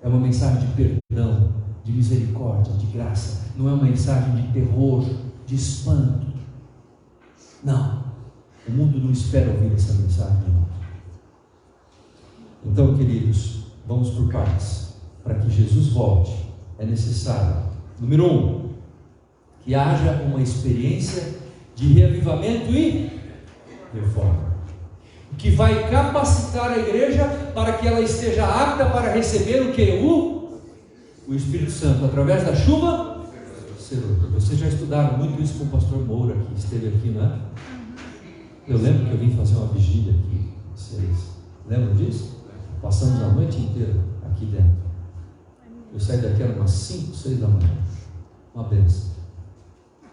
É uma mensagem de perdão, de misericórdia, de graça. Não é uma mensagem de terror, de espanto. Não. O mundo não espera ouvir essa mensagem, não. Então, queridos, vamos por partes. Para que Jesus volte, é necessário, número 1, que haja uma experiência de reavivamento e reforma, o que vai capacitar a igreja para que ela esteja apta para receber o que? O Espírito Santo, através da chuva serôdia. Vocês já estudaram muito isso com o pastor Moura, que esteve aqui, não é? Eu lembro que eu vim fazer uma vigília aqui. Vocês lembram disso? Passamos a noite inteira aqui dentro. Eu saí daqui era umas 5, 6 da manhã. Uma bênção.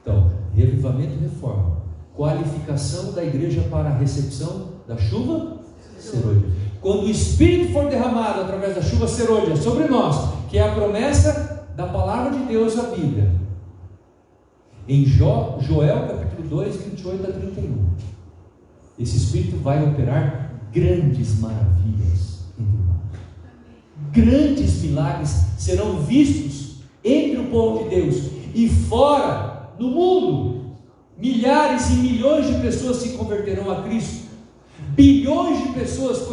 Então, reavivamento e reforma. Qualificação da igreja para a recepção da chuva serôdia. Quando o Espírito for derramado através da chuva serôdia sobre nós, que é a promessa da palavra de Deus, a Bíblia, em Joel capítulo 2, 28 a 31, esse Espírito vai operar grandes maravilhas entre nós. Grandes milagres serão vistos entre o povo de Deus e fora, no mundo. Milhares e milhões de pessoas se converterão a Cristo. Bilhões de pessoas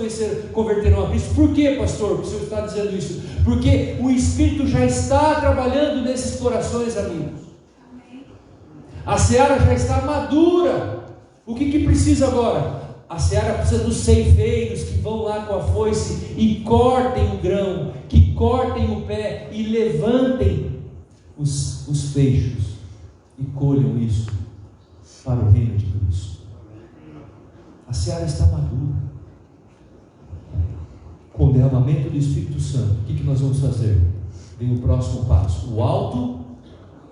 converterão a Cristo. Por que, pastor? O senhor está dizendo isso? Porque o Espírito já está trabalhando nesses corações, amigos. A seara já está madura. O que precisa agora? A seara precisa dos ceifeiros que vão lá com a foice e cortem o grão, que cortem o pé e levantem os feixes e colham isso para o reino de Cristo. A seara está madura. Com o derramamento do Espírito Santo, o que nós vamos fazer? Vem o próximo passo, o alto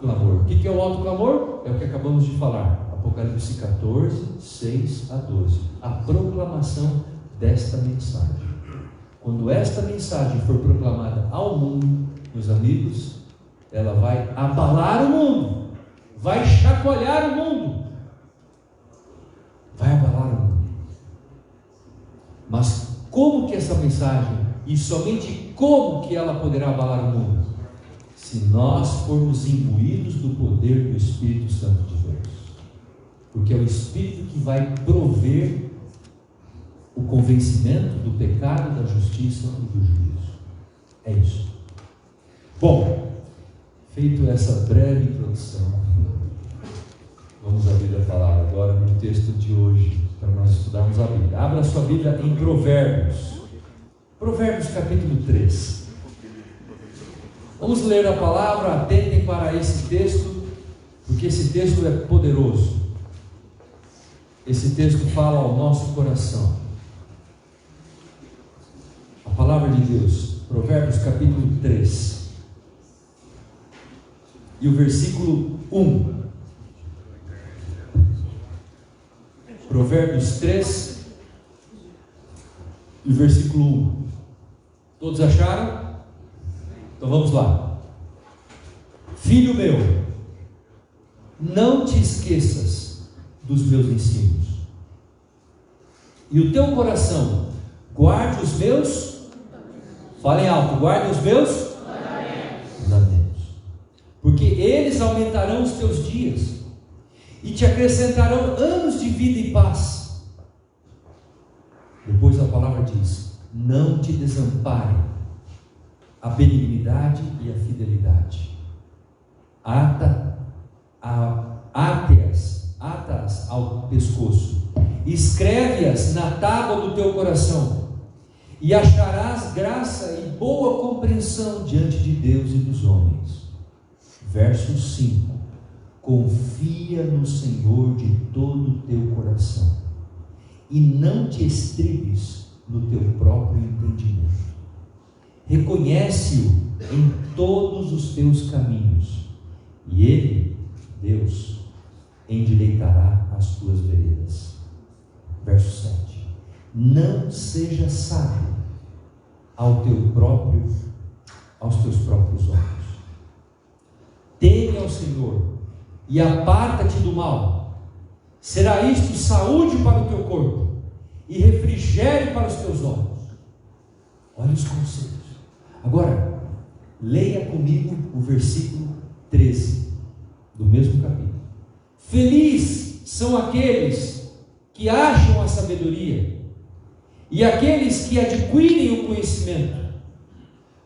clamor. O que é o alto clamor? É o que acabamos de falar. Apocalipse 14, 6 a 12. A proclamação desta mensagem. Quando esta mensagem for proclamada ao mundo, meus amigos, ela vai abalar o mundo, vai chacoalhar o mundo, vai abalar o mundo. Mas como que essa mensagem, e somente como que ela poderá abalar o mundo? Se nós formos imbuídos do poder do Espírito Santo de Deus. Porque é o Espírito que vai prover o convencimento do pecado, da justiça e do juízo. É isso. Bom, feito essa breve introdução, vamos abrir a palavra agora no texto de hoje, para nós estudarmos a Bíblia. Abra a sua Bíblia em Provérbios. Provérbios capítulo 3. Vamos ler a palavra, atentem para esse texto, porque esse texto é poderoso. Esse texto fala ao nosso coração. A palavra de Deus, Provérbios capítulo 3, e o versículo 1. Provérbios 3, e o versículo 1. Todos acharam? Então vamos lá. Filho meu, não te esqueças dos meus ensinos, e o teu coração guarde os meus, falem alto, guarde os meus mandamentos, porque eles aumentarão os teus dias e te acrescentarão anos de vida e paz. Depois a palavra diz: não te desamparem a benignidade e a fidelidade. Ata-as ao pescoço, escreve-as na tábua do teu coração, e acharás graça e boa compreensão diante de Deus e dos homens. Verso 5: confia no Senhor de todo o teu coração, e não te estribes no teu próprio entendimento. Reconhece-o em todos os teus caminhos, e Ele, Deus, endireitará as tuas veredas. Verso 7: não seja sábio aos teus próprios olhos. Teme ao Senhor e aparta-te do mal. Será isto saúde para o teu corpo e refrigério para os teus olhos. Olha os conselhos. Agora, Leia comigo o versículo 13 do mesmo capítulo. Feliz são aqueles que acham a sabedoria e aqueles que adquirem o conhecimento,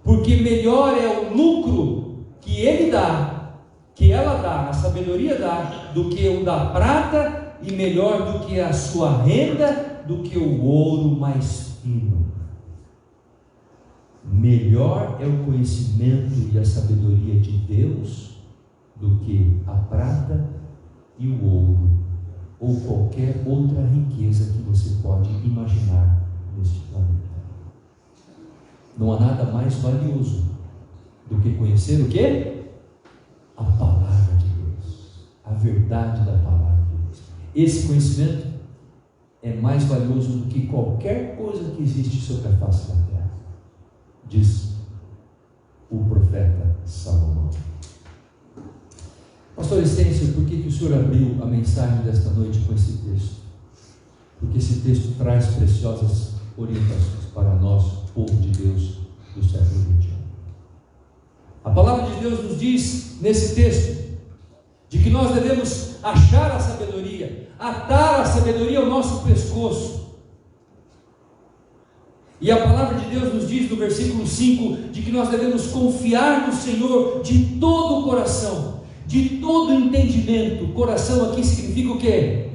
porque melhor é o lucro que ele dá, que ela dá, a sabedoria dá, do que o da prata, e melhor do que a sua renda, do que o ouro mais fino. Melhor é o conhecimento e a sabedoria de Deus do que a prata e o ouro, ou qualquer outra riqueza que você pode imaginar neste planeta. Não há nada mais valioso do que conhecer o quê? A palavra de Deus, a verdade da palavra de Deus. Esse conhecimento é mais valioso do que qualquer coisa que existe sobre a face da terra, diz o profeta Salomão. Pastor Estêncio, por que o senhor abriu a mensagem desta noite com esse texto? Porque esse texto traz preciosas orientações para nós, povo de Deus do século XXI. A palavra de Deus nos diz nesse texto de que nós devemos achar a sabedoria, atar a sabedoria ao nosso pescoço. E a palavra de Deus nos diz no versículo 5 de que nós devemos confiar no Senhor de todo o coração, de todo o entendimento. Coração aqui significa o quê?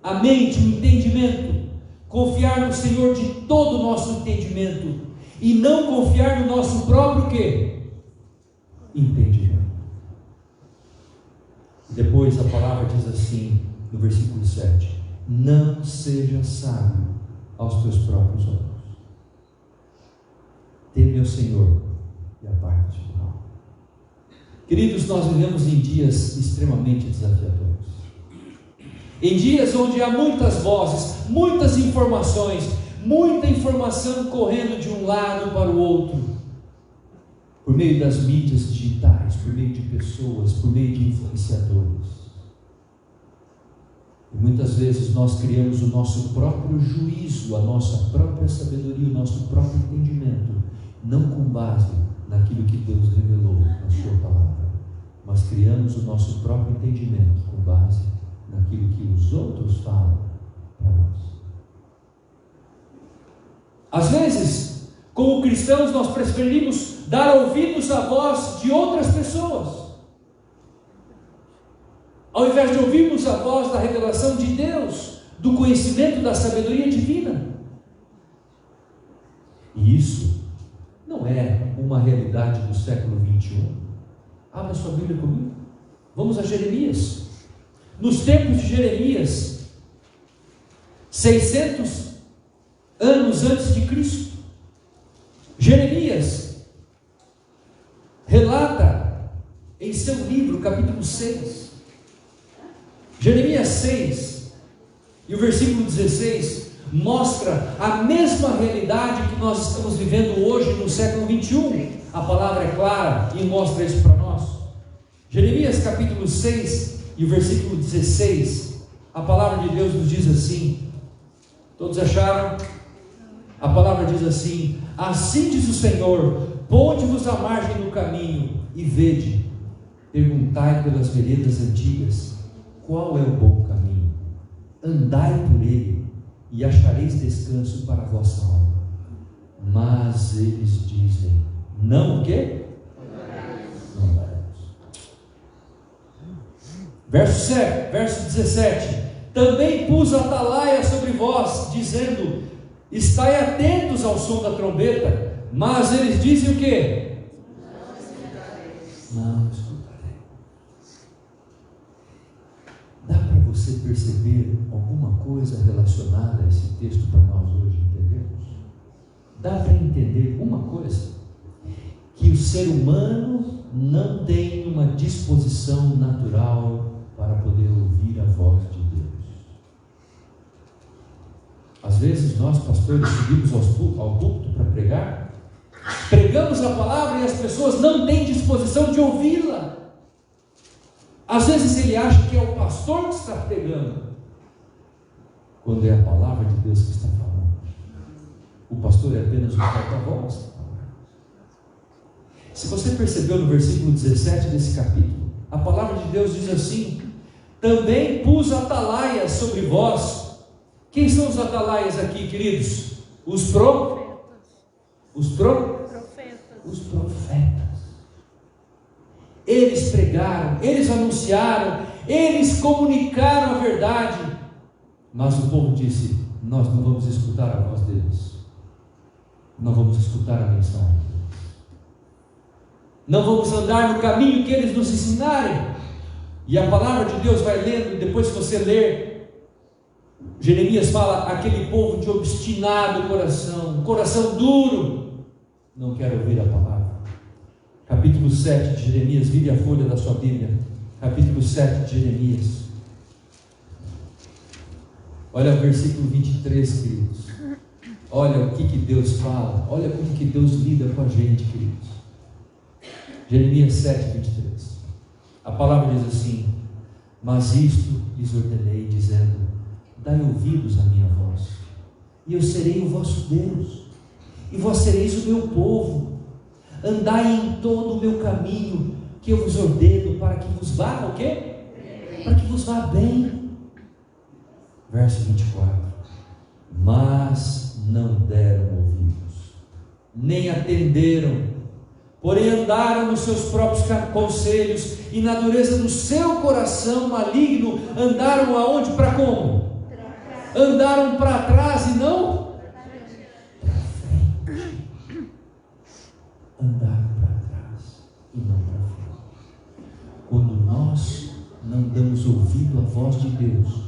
A mente, o entendimento. Confiar no Senhor de todo o nosso entendimento e não confiar no nosso próprio quê? Entendimento. Depois a palavra diz assim no versículo 7: não seja sábio aos teus próprios olhos. Teme ao Senhor e aparte-te do mal. Queridos, nós vivemos em dias extremamente desafiadores, em dias onde há muitas vozes, muitas informações, muita informação correndo de um lado para o outro, por meio das mídias digitais, por meio de pessoas, por meio de influenciadores. E muitas vezes nós criamos o nosso próprio juízo, a nossa própria sabedoria, o nosso próprio entendimento, não com base naquilo que Deus revelou na sua palavra, mas criamos o nosso próprio entendimento com base naquilo que os outros falam para nós. Às vezes, como cristãos, nós preferimos dar ouvidos à voz de outras pessoas, ao invés de ouvirmos a voz da revelação de Deus, do conhecimento da sabedoria divina. E isso não é uma realidade do século 21. Abra sua Bíblia comigo. Vamos a Jeremias. Nos tempos de Jeremias, 600 anos antes de Cristo, Jeremias relata em seu livro, capítulo 6, Jeremias 6 e o versículo 16 mostra a mesma realidade que nós estamos vivendo hoje no século 21. A palavra é clara e mostra isso para nós. Jeremias capítulo 6 e o versículo 16, a palavra de Deus nos diz assim. Todos acharam? A palavra diz assim: assim diz o Senhor, ponde-vos à margem do caminho e vede, perguntai pelas veredas antigas, qual é o bom caminho? Andai por ele e achareis descanso para a vossa alma. Mas eles dizem, não o quê? Não daremos. Verso 17: também pus atalaia sobre vós, dizendo, estai atentos ao som da trombeta. Mas eles dizem o quê? Não escutarei. Dá para você perceber alguma coisa relacionada a esse texto para nós hoje entendermos? Dá para entender uma coisa? Que o ser humano não tem uma disposição natural para poder ouvir a voz de Deus. Às vezes nós, pastores, subimos ao púlpito para pregar, pregamos a palavra e as pessoas não têm disposição de ouvi-la. Às vezes ele acha que é o pastor que está pregando, quando é a palavra de Deus que está falando. O pastor é apenas um porta-voz. Se você percebeu no versículo 17 desse capítulo, a palavra de Deus diz assim: também pus atalaias sobre vós. Quem são os atalaias aqui, queridos? Os profetas. Eles pregaram, eles anunciaram, eles comunicaram a verdade, mas o povo disse: nós não vamos escutar a voz deles, não vamos escutar a mensagem deles, não vamos andar no caminho que eles nos ensinarem. E a palavra de Deus vai lendo, e depois que você ler, Jeremias fala: aquele povo de obstinado coração, coração duro, não quer ouvir a palavra. Capítulo 7 de Jeremias, vire a folha da sua Bíblia, capítulo 7 de Jeremias, olha o versículo 23, queridos. Olha o que Deus fala, olha como que Deus lida com a gente, queridos. Jeremias 7, 23, a palavra diz assim: mas isto lhes ordenei, dizendo: dai ouvidos à minha voz, e eu serei o vosso Deus, e vós sereis o meu povo. Andai em todo o meu caminho, que eu vos ordeno, para que vos vá o quê? Para que vos vá bem. Verso 24: mas não deram ouvidos, nem atenderam, porém andaram nos seus próprios conselhos, e na dureza do seu coração maligno andaram aonde? Para como? Andaram para trás e não andaram para trás e não para frente. Quando nós não damos ouvido à voz de Deus,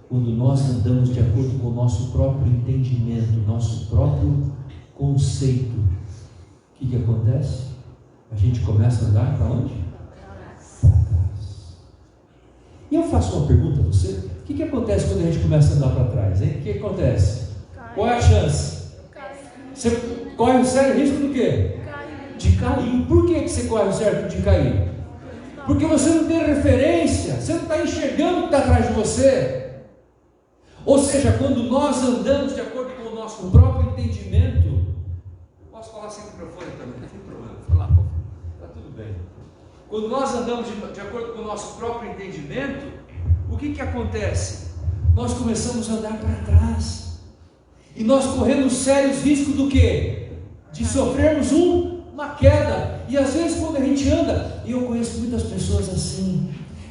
quando nós andamos de acordo com o nosso próprio entendimento, nosso próprio conceito, o que acontece? A gente começa a andar para onde? Para trás. E eu faço uma pergunta a você: o que acontece quando a gente começa a andar para trás, hein? O que acontece? Qual é a chance? Você corre o sério risco do quê? De cair. Por que você corre o certo de cair? Porque você não tem referência, você não está enxergando o que está atrás de você. Ou seja, quando nós andamos de acordo com o nosso próprio entendimento, posso falar sem microfone também, não tem problema, falar, está tudo bem. Quando nós andamos de acordo com o nosso próprio entendimento, o que acontece? Nós começamos a andar para trás, e nós corremos sérios riscos do quê? De sofrermos uma queda. E às vezes quando a gente anda, e eu conheço muitas pessoas assim,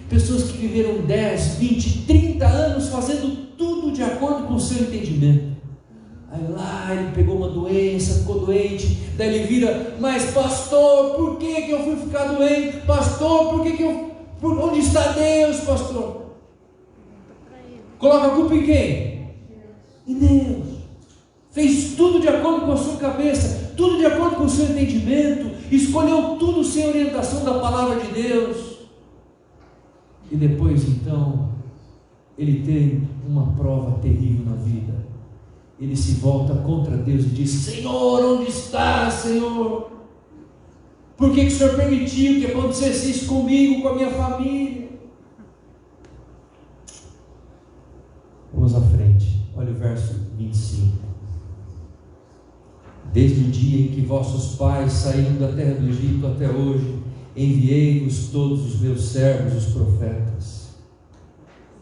pessoas que viveram 10, 20, 30 anos fazendo tudo de acordo com o seu entendimento. Aí lá ele pegou uma doença, ficou doente, daí ele vira: mas pastor, por que eu fui ficar doente? Pastor, onde está Deus, pastor? Coloca a culpa em quem? Em Deus. Fez tudo de acordo com a sua cabeça, tudo de acordo com o seu entendimento, escolheu tudo sem orientação da palavra de Deus, e depois então ele tem uma prova terrível na vida, ele se volta contra Deus e diz: Senhor, onde está, Senhor? Por que o Senhor permitiu que acontecesse isso comigo, com a minha família? Vamos à frente, olha o verso 25. Desde o dia em que vossos pais saíram da terra do Egito até hoje, enviei-vos todos os meus servos, os profetas.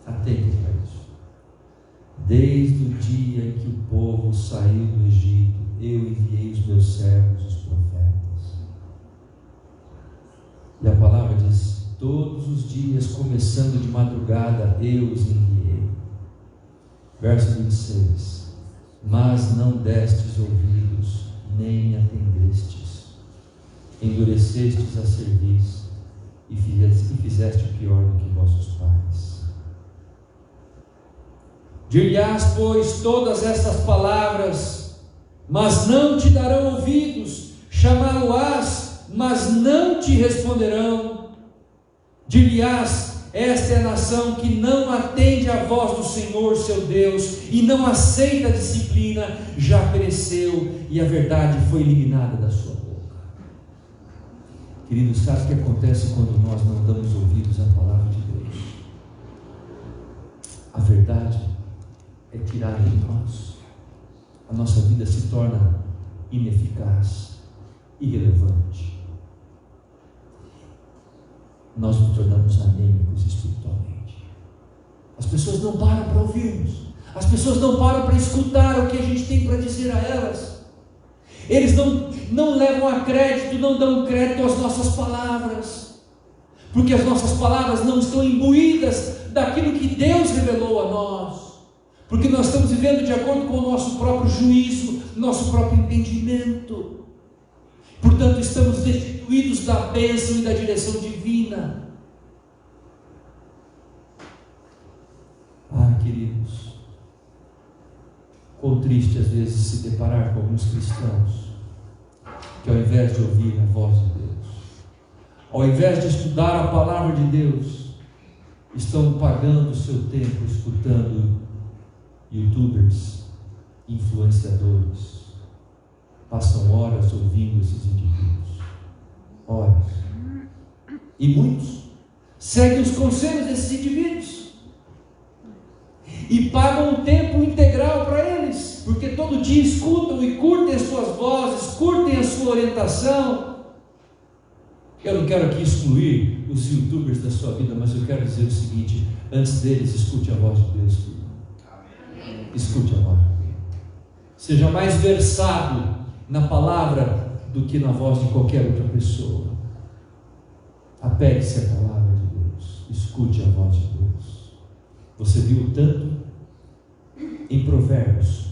Atentem para isso. Desde o dia em que o povo saiu do Egito, eu enviei os meus servos, os profetas. E a palavra diz: todos os dias, começando de madrugada, eu os enviei. Verso 26. Mas não destes ouvidos, nem me atendestes, endurecestes a cerviz, e fizeste pior do que vossos pais. Dir-lhe-ás, pois, todas estas palavras, mas não te darão ouvidos, chamá-lo-ás, mas não te responderão. Dir-lhe-ás: esta é a nação que não atende à voz do Senhor seu Deus e não aceita a disciplina, já pereceu e a verdade foi eliminada da sua boca. Queridos, sabe o que acontece quando nós não damos ouvidos à palavra de Deus? A verdade é tirada de nós, a nossa vida se torna ineficaz, irrelevante. nós nos tornamos anêmicos espiritualmente. As pessoas não param para ouvirmos, as pessoas não param para escutar o que a gente tem para dizer a elas. Eles não levam a crédito, não dão crédito às nossas palavras, porque as nossas palavras não estão imbuídas daquilo que Deus revelou a nós, porque nós estamos vivendo de acordo com o nosso próprio juízo, nosso próprio entendimento. Portanto, estamos destituídos da bênção e da direção divina. Ah, queridos, quão triste às vezes se deparar com alguns cristãos que, ao invés de ouvir a voz de Deus, ao invés de estudar a palavra de Deus, estão pagando o seu tempo escutando YouTubers, influenciadores. Passam horas ouvindo esses indivíduos, horas, e muitos seguem os conselhos desses indivíduos e pagam um tempo integral para eles, porque todo dia escutam e curtem as suas vozes, curtem a sua orientação. Eu não quero aqui excluir os YouTubers da sua vida, mas eu quero dizer o seguinte: antes deles, escute a voz de Deus, filho. Escute a voz de Deus. Seja mais versado na palavra do que na voz de qualquer outra pessoa. Apegue-se à palavra de Deus, escute a voz de Deus. Você viu tanto em Provérbios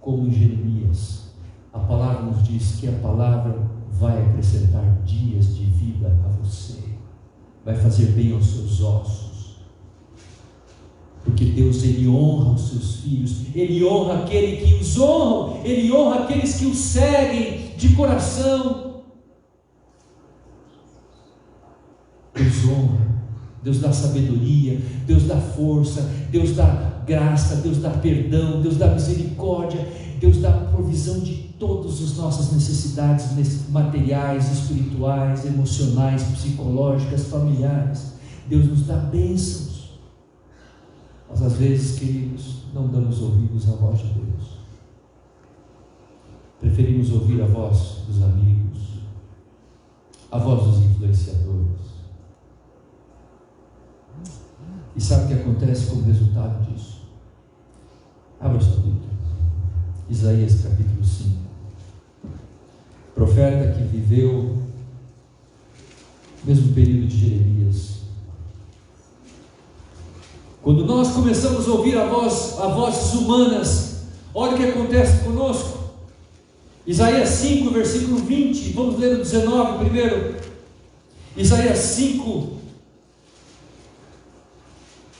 como em Jeremias. A palavra nos diz que a palavra vai acrescentar dias de vida a você, vai fazer bem aos seus ossos, porque Deus, Ele honra os seus filhos, Ele honra aquele que os honra, Ele honra aqueles que os seguem de coração. Deus honra, Deus dá sabedoria, Deus dá força, Deus dá graça, Deus dá perdão, Deus dá misericórdia, Deus dá provisão de todas as nossas necessidades materiais, espirituais, emocionais, psicológicas, familiares. Deus nos dá bênçãos. Mas às vezes, queridos, não damos ouvidos à voz de Deus. Preferimos ouvir a voz dos amigos, a voz dos influenciadores. E sabe o que acontece como resultado disso? Abra sua Bíblia. Isaías capítulo 5. Profeta que viveu o mesmo período de Jeremias. Quando nós começamos a ouvir a vozes humanas, olha o que acontece conosco. Isaías 5, versículo 20, vamos ler o 19 primeiro. Isaías 5,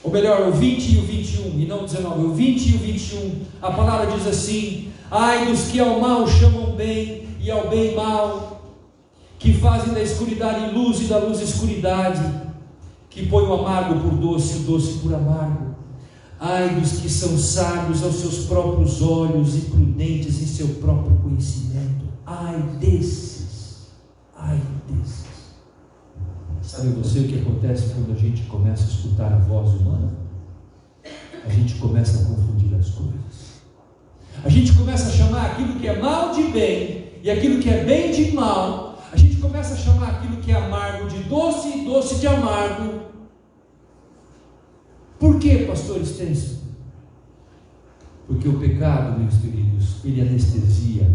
ou melhor, o 20 e o 21, e não o 19, o 20 e o 21, a palavra diz assim: ai dos que ao mal chamam bem, e ao bem mal, que fazem da escuridade luz e da luz escuridade, que põe o amargo por doce e o doce por amargo. Ai dos que são sábios aos seus próprios olhos e prudentes em seu próprio conhecimento. Ai desses, ai desses. Sabe você o que acontece quando a gente começa a escutar a voz humana? A gente começa a confundir as coisas. A gente começa a chamar aquilo que é mal de bem e aquilo que é bem de mal. A gente começa a chamar aquilo que é amargo de doce e doce de amargo. Por que, pastor Stêncio? Porque o pecado, meus queridos, ele anestesia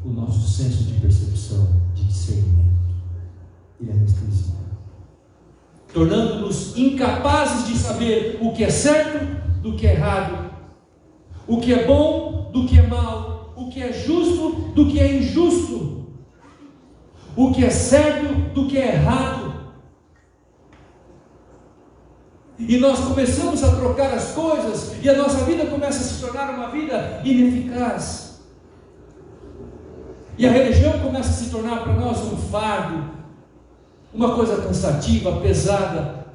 o nosso senso de percepção, de discernimento. Ele anestesia, tornando-nos incapazes de saber o que é certo do que é errado, o que é bom do que é mal, o que é justo do que é injusto, o que é certo do que é errado. E nós começamos a trocar as coisas, e a nossa vida começa a se tornar uma vida ineficaz, e a religião começa a se tornar para nós um fardo, uma coisa cansativa, pesada.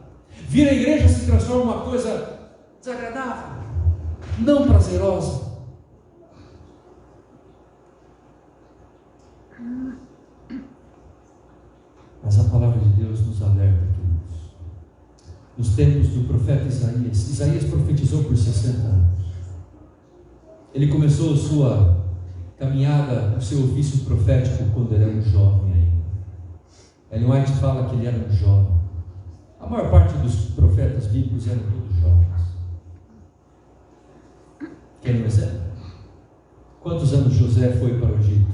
Vir à igreja se transforma em uma coisa desagradável, não prazerosa. Mas a palavra de Deus nos alerta, queridos. Nos tempos do profeta Isaías profetizou por 60 anos. Ele começou a sua caminhada, o seu ofício profético quando ele era um jovem ainda. Ellen White fala que ele era um jovem. A maior parte dos profetas bíblicos eram todos jovens. Querem um exemplo? Quantos anos José foi para o Egito?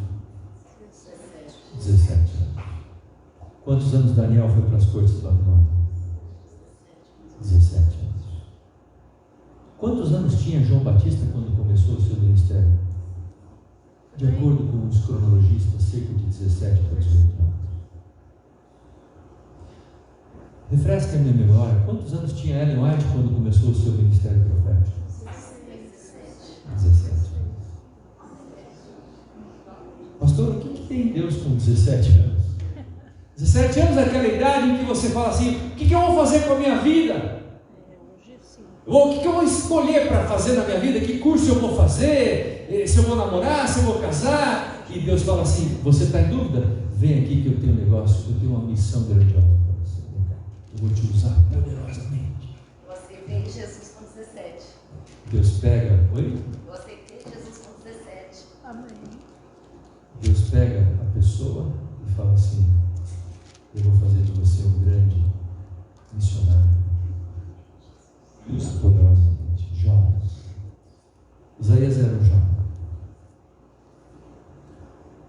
17 anos. Quantos anos Daniel foi para as cortes de Babilônia? 17 anos. Quantos anos tinha João Batista quando começou o seu ministério? De acordo com os cronologistas, cerca de 17 para 18 anos. Refresca a minha memória, quantos anos tinha Ellen White quando começou o seu ministério profético? 17 anos. Pastor, o que tem Deus com 17 anos? 17 anos é aquela idade em que você fala assim: o que eu vou fazer com a minha vida? O que eu vou escolher para fazer na minha vida? Que curso eu vou fazer? Se eu vou namorar? Se eu vou casar? E Deus fala assim: você está em dúvida? Vem aqui que eu tenho um negócio, eu tenho uma missão grandiosa para você. Eu vou te usar poderosamente. Eu aceitei Jesus com 17. Deus pega, oi? Eu aceitei Jesus com 17. Amém. Deus pega a pessoa e fala assim: eu vou fazer de você um grande missionário. Usa poderosamente, jovens. Isaías era um jovem.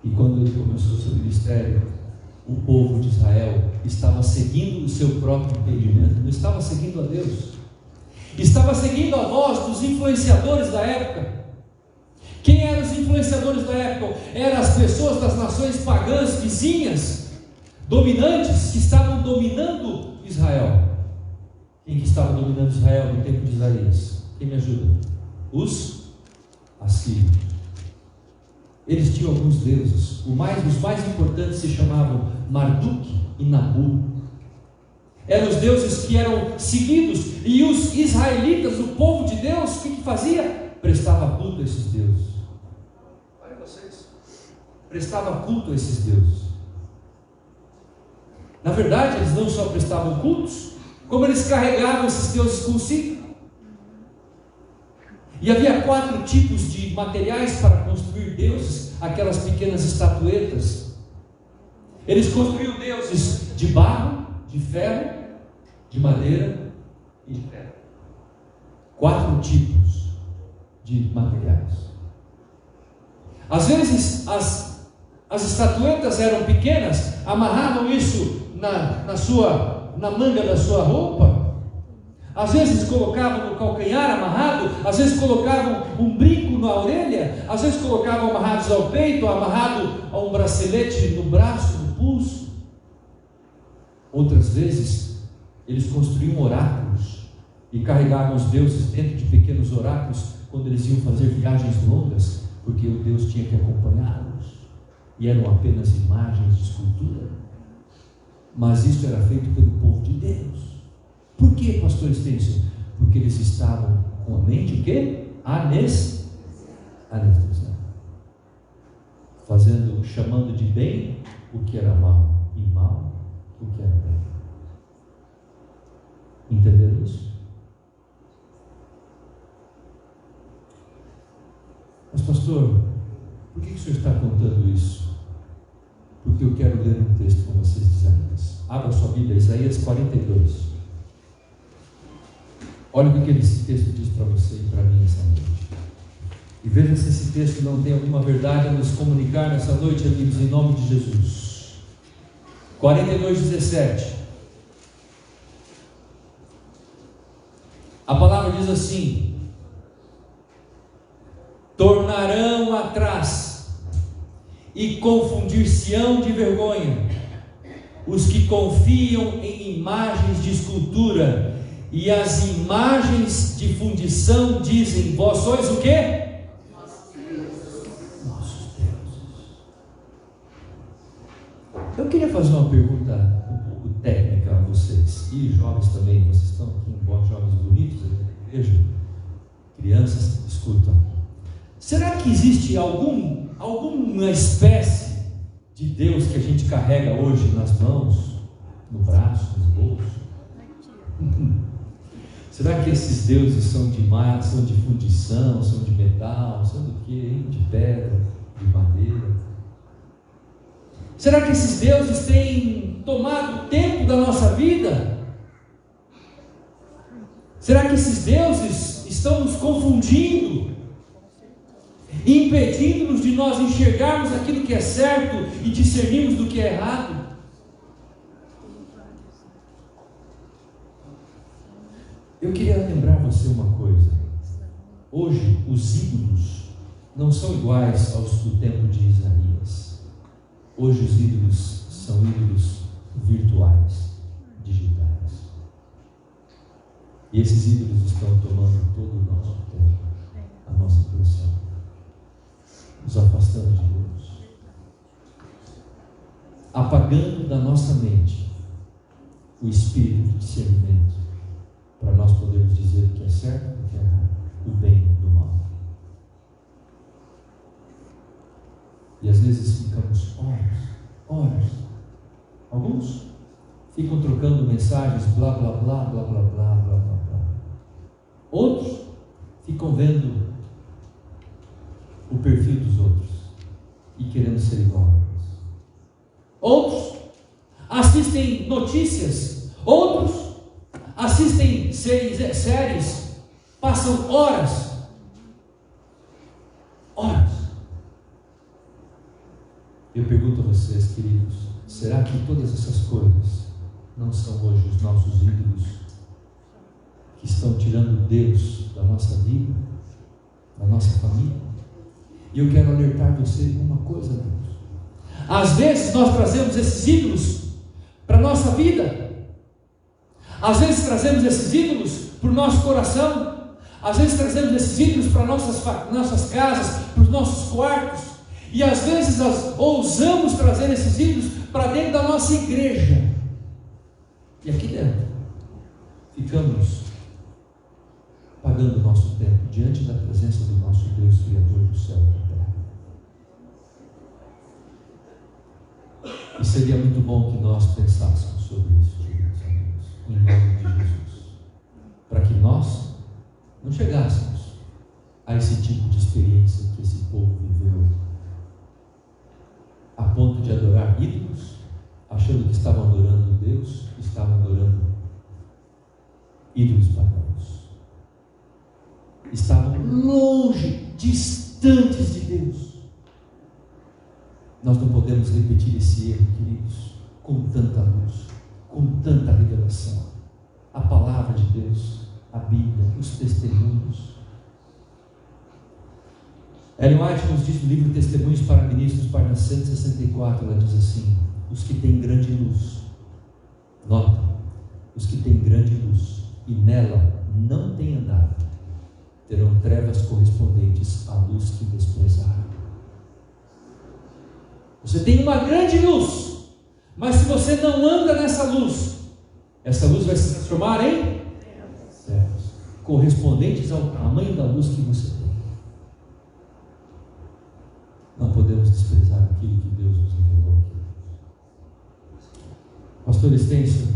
E quando ele começou o seu ministério, o povo de Israel estava seguindo o seu próprio entendimento, não estava seguindo a Deus, estava seguindo a voz dos influenciadores da época. Quem eram os influenciadores da época? Eram as pessoas das nações pagãs vizinhas, dominantes, que estavam dominando Israel. Quem que estava dominando Israel no tempo de Isaías? Quem me ajuda? Os assírios. Eles tinham alguns deuses. Os mais importantes se chamavam Marduk e Nabu. Eram os deuses que eram seguidos. E os israelitas, o povo de Deus, o que fazia? Prestava culto a esses deuses. Olha vocês. Prestava culto a esses deuses. Na verdade, eles não só prestavam cultos, como eles carregavam esses deuses consigo. E havia 4 tipos de materiais para construir deuses, aquelas pequenas estatuetas. Eles construíam deuses de barro, de ferro, de madeira e de pedra. 4 tipos de materiais. Às vezes as estatuetas eram pequenas, amarravam isso na manga da sua roupa. Às vezes colocavam no calcanhar amarrado, às vezes colocavam um brinco na orelha, às vezes colocavam amarrados ao peito, amarrado a um bracelete no braço, no pulso. Outras vezes eles construíam oráculos e carregavam os deuses dentro de pequenos oráculos quando eles iam fazer viagens longas, porque o Deus tinha que acompanhá-los, e eram apenas imagens de escultura. Mas isso era feito pelo povo de Deus. Por que, pastor Estêncio? Porque eles estavam com a mente o quê? Anestesiada. Chamando de bem o que era mal, e mal o que era bem. Entenderam isso? Mas pastor, por que o senhor está contando isso? Porque eu quero ler um texto com vocês de Isaías. Abra sua Bíblia, Isaías 42. Olha o que esse texto diz para você e para mim essa noite. E veja se esse texto não tem alguma verdade a nos comunicar nessa noite, amigos, em nome de Jesus. 42:17. A palavra diz assim: tornarão atrás e confundir-se-ão de vergonha os que confiam em imagens de escultura, e as imagens de fundição dizem: vós sois o quê? Nossos deuses. Eu queria fazer uma pergunta um pouco técnica a vocês, e jovens também. Vocês estão aqui, jovens bonitos aqui na igreja, crianças, escutam. Será que existe alguma espécie de Deus que a gente carrega hoje nas mãos, no braço, nos bolsos? Será que esses deuses são de mar, são de fundição, são de metal, são do quê? De pedra, de madeira? Será que esses deuses têm tomado tempo da nossa vida? Será que esses deuses estão nos confundindo, impedindo-nos de nós enxergarmos aquilo que é certo e discernirmos do que é errado? Eu queria lembrar você uma coisa. Hoje os ídolos não são iguais aos do tempo de Isaías. Hoje os ídolos são ídolos virtuais, digitais. E esses ídolos estão tomando todo o nosso tempo, a nossa atenção, nos afastando de Deus, apagando da nossa mente o espírito de discernimento, para nós podermos dizer o que é certo e o que é errado, o bem do mal. E às vezes ficamos horas. Alguns ficam trocando mensagens, blá blá blá, blá blá blá, blá blá blá. Outros ficam vendo o perfil dos outros e querendo ser igual a eles. Outros assistem notícias. Outros assistem séries, passam horas. Eu pergunto a vocês, queridos, será que todas essas coisas não são hoje os nossos ídolos que estão tirando Deus da nossa vida, da nossa família? E eu quero alertar você de uma coisa, Deus. Às vezes nós trazemos esses ídolos para a nossa vida. Às vezes trazemos esses ídolos para o nosso coração. Às vezes trazemos esses ídolos para nossas casas, para os nossos quartos. E às vezes nós ousamos trazer esses ídolos para dentro da nossa igreja. E aqui dentro ficamos pagando o nosso tempo diante da presença do nosso Deus, Criador do céu e da terra. E seria muito bom que nós pensássemos sobre isso, queridos amigos, em nome de Jesus, para que nós não chegássemos a esse tipo de experiência que esse povo viveu, a ponto de adorar ídolos, achando que estavam adorando Deus, estavam adorando ídolos pagãos. Estavam longe, distantes de Deus. Nós não podemos repetir esse erro, queridos, com tanta luz, com tanta revelação. A palavra de Deus, a Bíblia, os testemunhos. Ellen White nos diz no livro Testemunhos para Ministros, página 164, ela diz assim: os que têm grande luz, nota, os que têm grande luz e nela não têm andado, terão trevas correspondentes à luz que desprezaram. Você tem uma grande luz, mas se você não anda nessa luz, essa luz vai se transformar em trevas correspondentes ao tamanho da luz que você tem. Não podemos desprezar aquilo que Deus nos revelou aqui. Pastor Estêncio,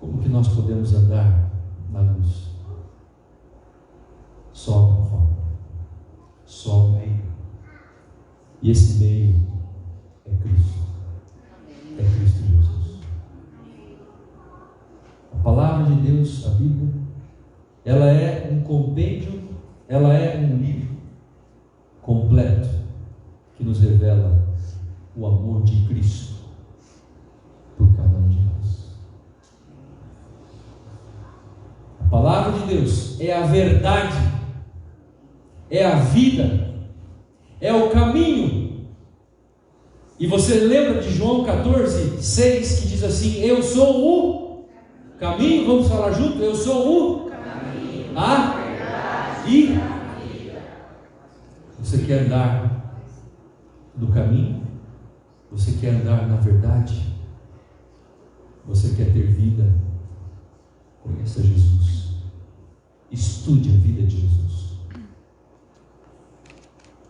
como que nós podemos andar na luz? Só uma forma, só um meio. E esse meio é Cristo. É Cristo Jesus. A palavra de Deus, a Bíblia, ela é um compêndio, ela é um livro completo que nos revela o amor de Cristo por cada um de nós. A palavra de Deus é a verdade, é a vida, é o caminho. E você lembra de João 14:6, que diz assim: eu sou o caminho. Vamos falar junto? Eu sou o caminho, a verdade e a vida. Você quer andar do caminho? Você quer andar na verdade? Você quer ter vida? Conheça Jesus. Estude a vida de Jesus.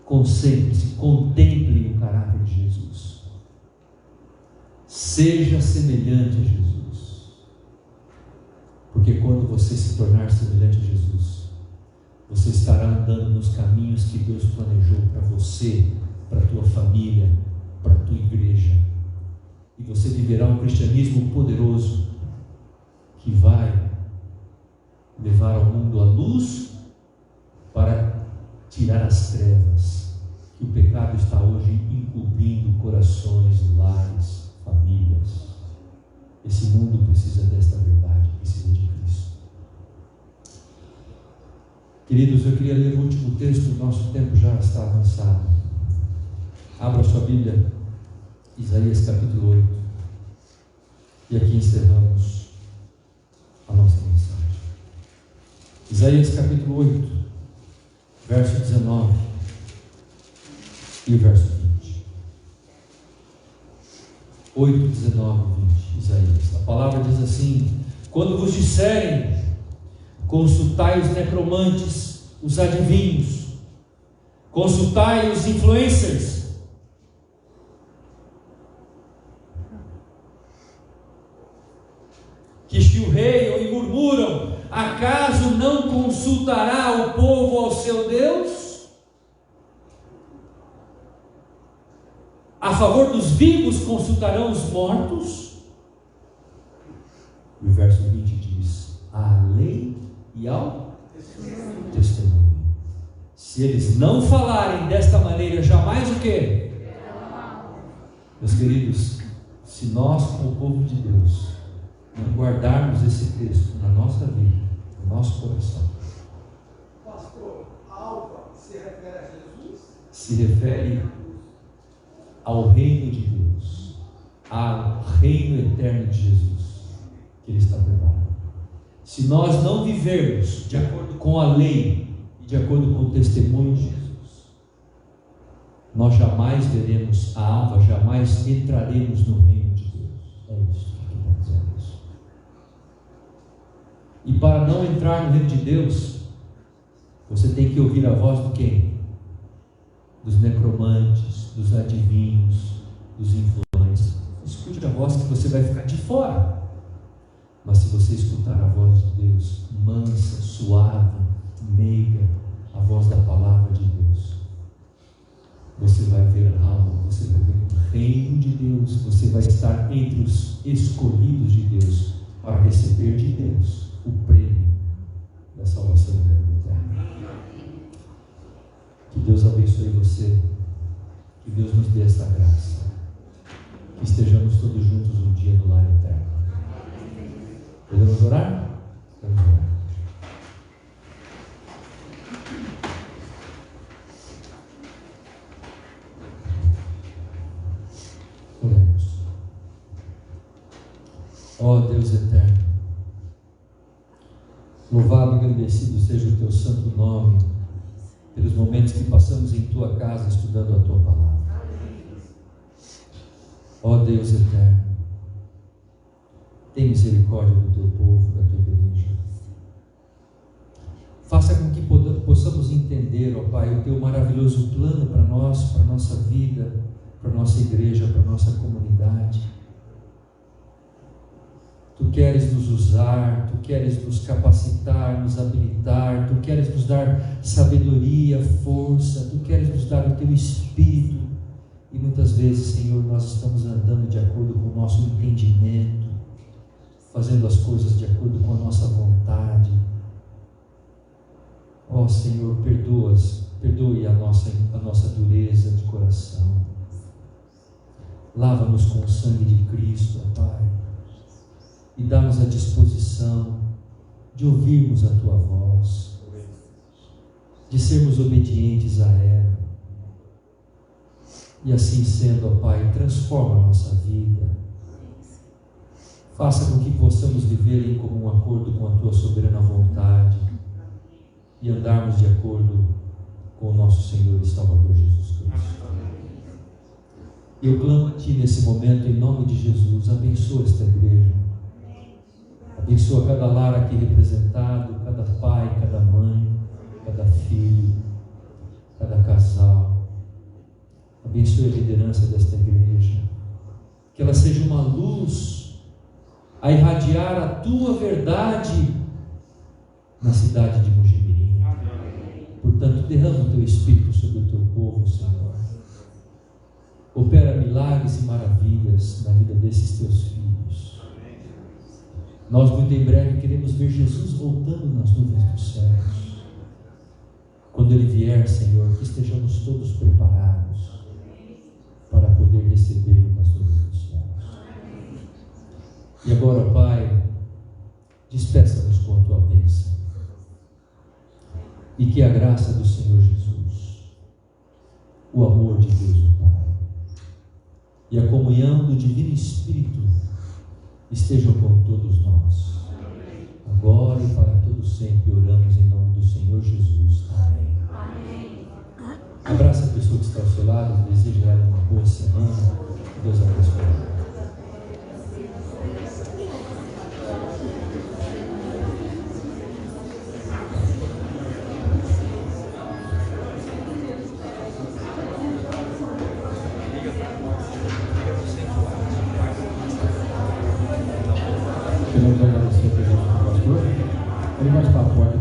Concentre-se, contemple o caráter de Jesus. Seja semelhante a Jesus. Porque quando você se tornar semelhante a Jesus, você estará andando nos caminhos que Deus planejou para você, para a tua família, para a tua igreja. E você viverá um cristianismo poderoso, que vai luz para tirar as trevas que o pecado está hoje encobrindo corações, lares, famílias. Esse mundo precisa desta verdade, precisa de Cristo. Queridos, eu queria ler o último texto, o nosso tempo já está avançado. Abra sua Bíblia, Isaías capítulo 8. E aqui encerramos a nossa mensagem. Isaías capítulo 8, verso 19 e o verso 20. 8, 19 e 20, Isaías. A palavra diz assim: quando vos disserem, consultai os necromantes, os adivinhos, consultai os influencers, que chilreiam e murmuram, acaso não consultará o povo ao seu Deus? A favor dos vivos consultarão os mortos? E o verso 20 diz: à lei e ao testemunho. Se eles não falarem desta maneira, jamais o quê? Meus queridos, se nós, como o povo de Deus, não guardarmos esse texto na nossa vida, no nosso coração. Pastor, alva se refere a Jesus? Se refere ao reino de Deus, ao reino eterno de Jesus, que Ele está preparando. Se nós não vivermos de acordo com a lei e de acordo com o testemunho de Jesus, nós jamais veremos a alva, jamais entraremos no reino de Deus. É isso que está dizendo. E para não entrar no reino de Deus, você tem que ouvir a voz de quem? Dos necromantes, dos adivinhos, dos influencers. Escute a voz que você vai ficar de fora. Mas se você escutar a voz de Deus, mansa, suave, meiga, a voz da palavra de Deus, você vai ver a alma, você vai ver o reino de Deus, você vai estar entre os escolhidos de Deus para receber de Deus o prêmio da salvação eterna. Que Deus abençoe você, que Deus nos dê essa graça, que estejamos todos juntos um dia no lar eterno. Podemos orar? Vamos orar. Oremos. Ó Deus eterno, louvado e agradecido seja o teu santo nome pelos momentos que passamos em tua casa estudando a tua palavra. Ó Deus eterno, tem misericórdia do teu povo, da tua igreja. Faça com que possamos entender, ó Pai, o teu maravilhoso plano para nós, para a nossa vida, para a nossa igreja, para a nossa comunidade. Tu queres nos usar, Tu queres nos capacitar, nos habilitar, Tu queres nos dar sabedoria, força, Tu queres nos dar o Teu Espírito. E muitas vezes, Senhor, nós estamos andando de acordo com o nosso entendimento, fazendo as coisas de acordo com a nossa vontade. Ó Senhor, perdoe a nossa dureza de coração. Lava-nos com o sangue de Cristo, ó Pai, e dá-nos a disposição de ouvirmos a Tua voz, de sermos obedientes a ela. E assim sendo, ó Pai, transforma a nossa vida. Faça com que possamos viver em comum acordo com a Tua soberana vontade e andarmos de acordo com o nosso Senhor e Salvador Jesus Cristo. Eu clamo a Ti nesse momento, em nome de Jesus. Abençoa esta igreja. Abençoa cada lar aqui representado, cada pai, cada mãe, cada filho, cada casal. Abençoe a liderança desta igreja. Que ela seja uma luz a irradiar a Tua verdade na cidade de Mojimirim. Portanto, derrama o Teu Espírito sobre o Teu povo, Senhor. Opera milagres e maravilhas na vida desses Teus filhos. Nós muito em breve queremos ver Jesus voltando nas nuvens dos céus. Quando Ele vier, Senhor, que estejamos todos preparados para poder recebê-lo nas nuvens dos céus. E agora, Pai, despeça-nos com a Tua bênção. E que a graça do Senhor Jesus, o amor de Deus o Pai e a comunhão do Divino Espírito estejam com todos nós, agora e para todos sempre. Oramos em nome do Senhor Jesus. Amém. Amém. Abraça a pessoa que está ao seu lado, deseja a ela uma boa semana. Deus abençoe. Queremos agradecer a presença do pastor. Ele vai estar à porta.